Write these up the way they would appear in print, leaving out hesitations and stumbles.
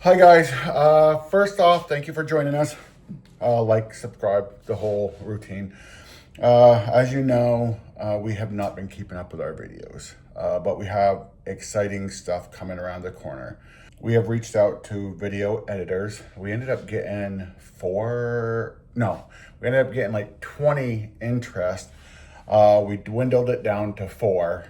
Hi guys, first off, thank you for joining us. Like, subscribe, the whole routine. As you know, we have not been keeping up with our videos, but we have exciting stuff coming around the corner. We have reached out to video editors. We ended up getting we ended up getting like 20 interest. We dwindled it down to 4.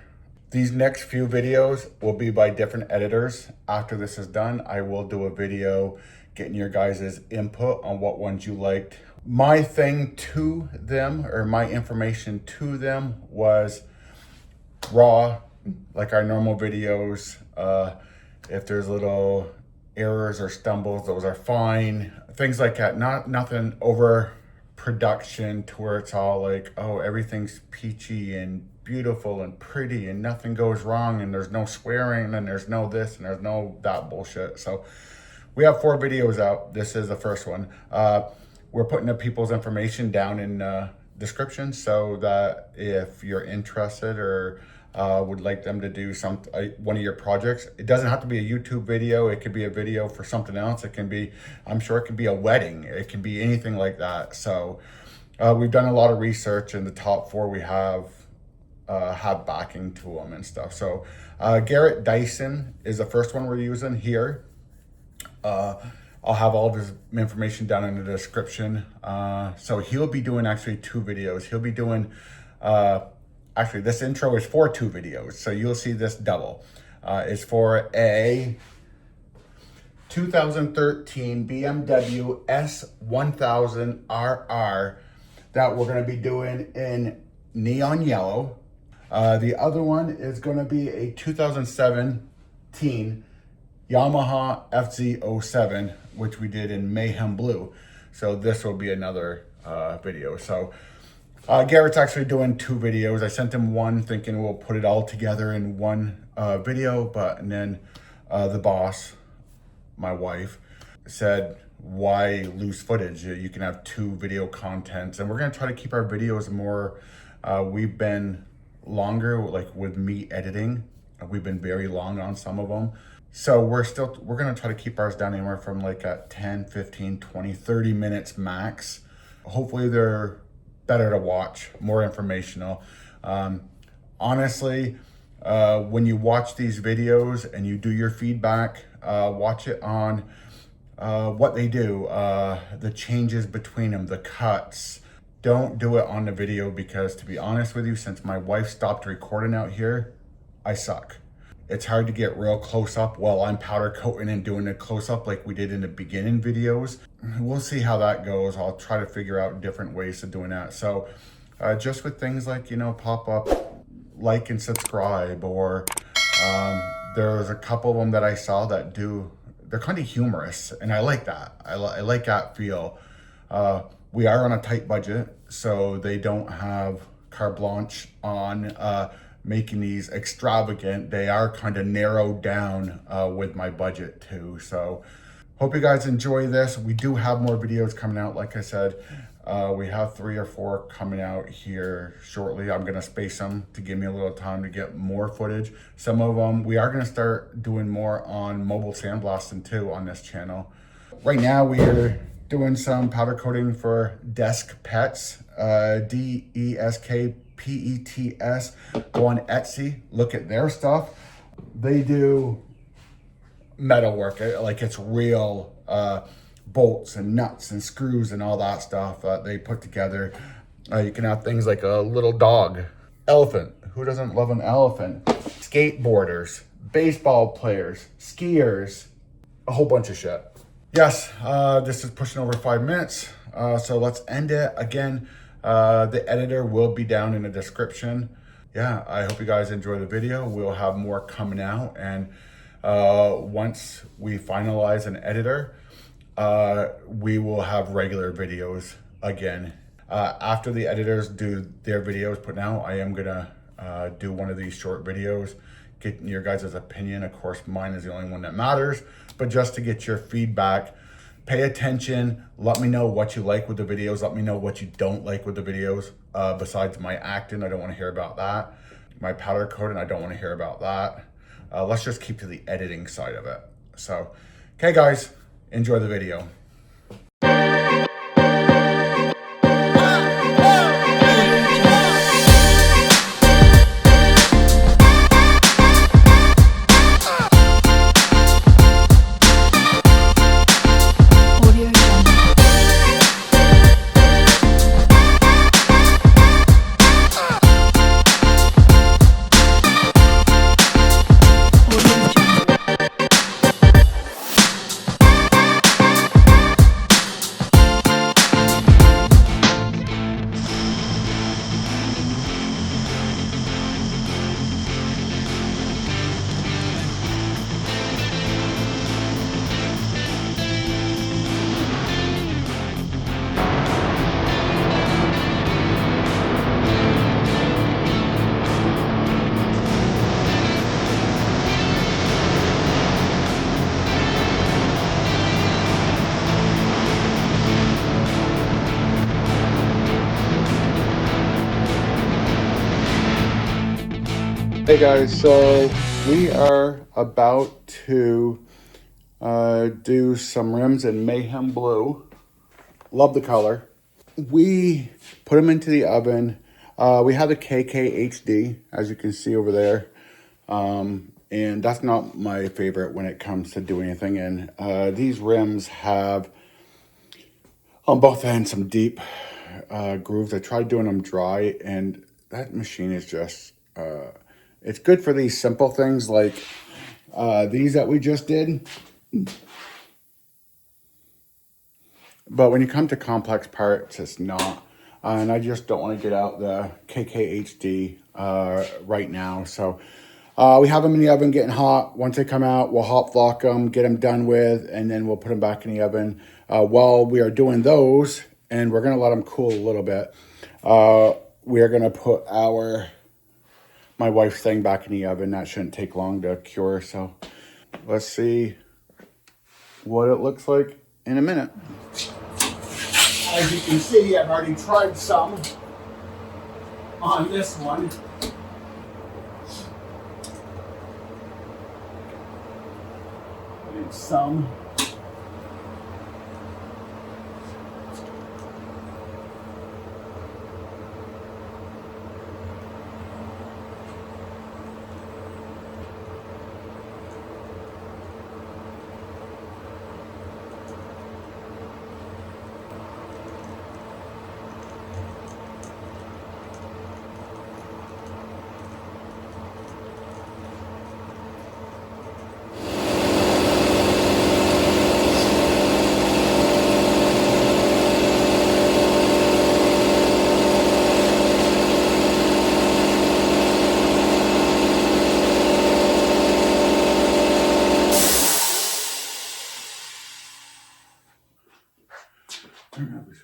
These next few videos will be by different editors. After this is done, I will do a video getting your guys' input on what ones you liked. My thing to them, or my information to them, was raw, like our normal videos. If there's little errors or stumbles, those are fine. Things like that, nothing over production to where it's all like, oh, everything's peachy and beautiful and pretty and nothing goes wrong and there's no swearing and there's no this and there's no that bullshit. So we have 4 videos out. This is the first one. We're putting the people's information down in description so that if you're interested or would like them to do one of your projects, it doesn't have to be a YouTube video. It could be a video for something else. It can be, I'm sure it could be a wedding. It can be anything like that. So we've done a lot of research, and the top 4 we have backing to them and stuff. So Garrett Dyson is the first one we're using here. I'll have all of his information down in the description. So he'll be doing actually 2 videos. He'll be doing, actually this intro is for 2 videos. So you'll see this double. It's for a 2013 BMW s1000rr that we're gonna be doing in neon yellow. The other one is going to be a 2017 Yamaha FZ07, which we did in mayhem blue. So this will be another video. So Garrett's actually doing 2 videos. I sent him one thinking we'll put it all together in one video, and then the boss, my wife, said, why lose footage? You can have 2 video contents, and we're going to try to keep our videos more, we've been longer, like with me editing. We've been very long on some of them. So we're going to try to keep ours down anywhere from like at 10, 15, 20, 30 minutes max. Hopefully they're better to watch, more informational. Honestly, when you watch these videos and you do your feedback, watch it on what they do, the changes between them, the cuts. Don't do it on the video, because to be honest with you, since my wife stopped recording out here, I suck. It's hard to get real close up while I'm powder coating and doing a close up like we did in the beginning videos. We'll see how that goes. I'll try to figure out different ways of doing that. So just with things like, pop up, like and subscribe, or there's a couple of them that I saw that they're kind of humorous, and I like that. I like that feel. We are on a tight budget, so they don't have carte blanche on making these extravagant. They are kind of narrowed down with my budget too. So hope you guys enjoy this. We do have more videos coming out. Like I said, we have 3 or 4 coming out here shortly. I'm gonna space them to give me a little time to get more footage. Some of them, we are gonna start doing more on mobile sandblasting too on this channel. Right now we're doing some powder coating for Desk Pets, DESKPETS. Go on Etsy, look at their stuff. They do metal work, like it's real bolts and nuts and screws and all that stuff they put together. You can have things like a little dog, elephant. Who doesn't love an elephant? Skateboarders, baseball players, skiers, a whole bunch of shit. Yes, this is pushing over 5 minutes, so let's end it. Again, the editor will be down in the description. Yeah, I hope you guys enjoy the video. We'll have more coming out, and once we finalize an editor, we will have regular videos again. After the editors do their videos put out, I am gonna do one of these short videos, get your guys' opinion. Of course, mine is the only one that matters, but just to get your feedback. Pay attention. Let me know what you like with the videos. Let me know what you don't like with the videos. Besides my acting, I don't want to hear about that. My powder coating, I don't want to hear about that. Let's just keep to the editing side of it. So Okay guys, enjoy the video. Hey guys, so we are about to do some rims in Mayhem Blue. Love the color. We put them into the oven. We have the KKHD, as you can see over there. And that's not my favorite when it comes to doing anything. And these rims have, on both ends, some deep grooves. I tried doing them dry, and that machine is just... it's good for these simple things like these that we just did. But when you come to complex parts, it's not. And I just don't want to get out the KKHD right now. So we have them in the oven getting hot. Once they come out, we'll hot block them, get them done with, and then we'll put them back in the oven. While we are doing those, and we're going to let them cool a little bit, we are going to put my wife's thing back in the oven. That shouldn't take long to cure. So let's see what it looks like in a minute. As you can see, I've already tried some on this one. Put in some.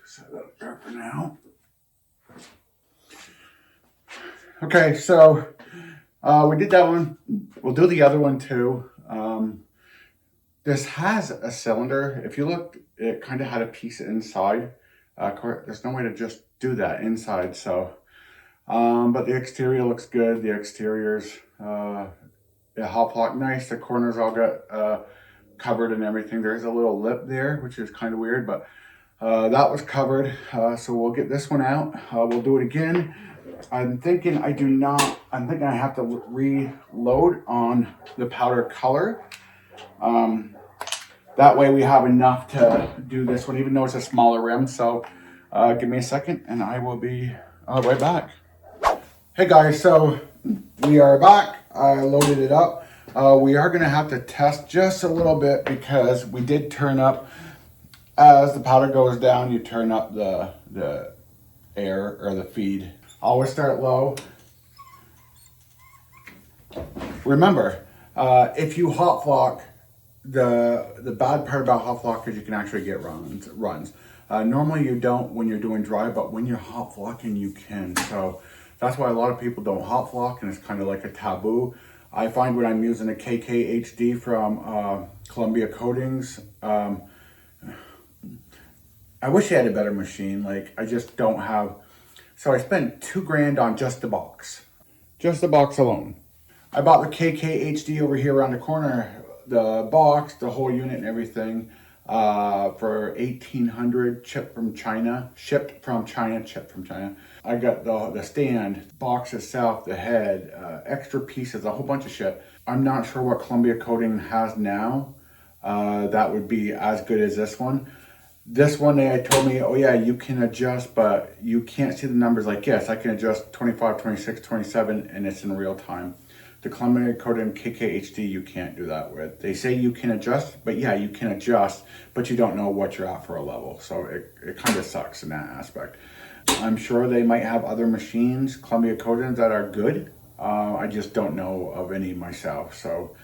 Set that there for now. Okay, so we did that one. We'll do the other one too. This has a cylinder. If you look, it kind of had a piece inside. There's no way to just do that inside. So, but the exterior looks good. The exterior's hot block nice. The corners all got covered and everything. There's a little lip there, which is kind of weird, but that was covered. So we'll get this one out. We'll do it again. I'm thinking I have to reload on the powder color. That way we have enough to do this one, even though it's a smaller rim. So give me a second and I will be right back. Hey guys, so we are back. I loaded it up. We are gonna have to test just a little bit because we did turn up, as the powder goes down, you turn up the air or the feed. Always start low. Remember, if you hot flock, the bad part about hot flock is you can actually get runs. Normally you don't when you're doing dry, but when you're hot flocking, you can. So that's why a lot of people don't hot flock, and it's kind of like a taboo. I find when I'm using a KKHD from Columbia Coatings, I wish I had a better machine. Like, I just don't have. So I spent $2,000 on just the box alone. I bought the KKHD over here around the corner the box, the whole unit and everything, for 1,800, shipped from China. I got the stand, box itself, the head, extra pieces, a whole bunch of shit. I'm not sure what Columbia Coating has now that would be as good as this one. This one, they told me, oh yeah, you can adjust, but you can't see the numbers. Like, yes, I can adjust 25, 26, 27, and it's in real time. The Columbia Coating KKHD, you can't do that with. They say you can adjust, but yeah, you can adjust, but you don't know what you're at for a level. So it kind of sucks in that aspect. I'm sure they might have other machines, Columbia Coatings, that are good. I just don't know of any myself. So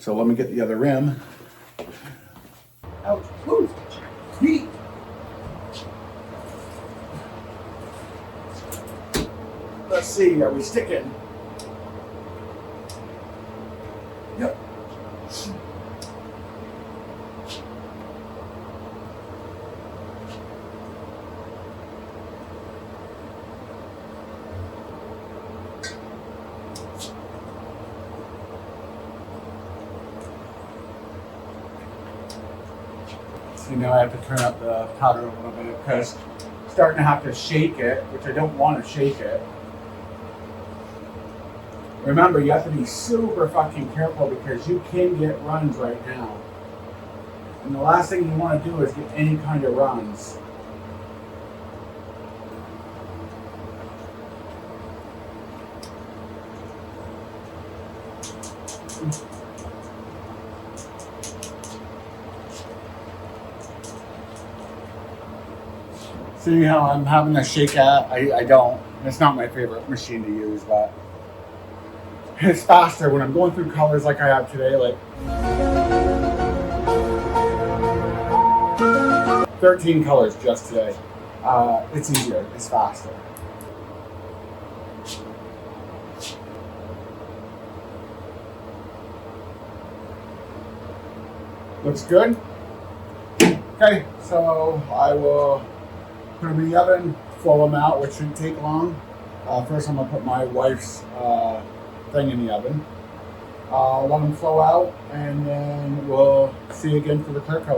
let me get the other rim. Ouch. Woo. Sweet. Let's see, are we sticking? Yep. So now I have to turn up the powder a little bit because I'm starting to have to shake it, which I don't want to shake it. Remember, you have to be super fucking careful because you can get runs right now. And the last thing you want to do is get any kind of runs. See how I'm having to shake at? I don't. It's not my favorite machine to use, but it's faster when I'm going through colors like I have today, like 13 colors just today. It's easier, it's faster. Looks good. Okay, so I will put them in the oven, flow them out, which shouldn't take long. First I'm gonna put my wife's thing in the oven. Let them flow out, and then we'll see you again for the clear coat.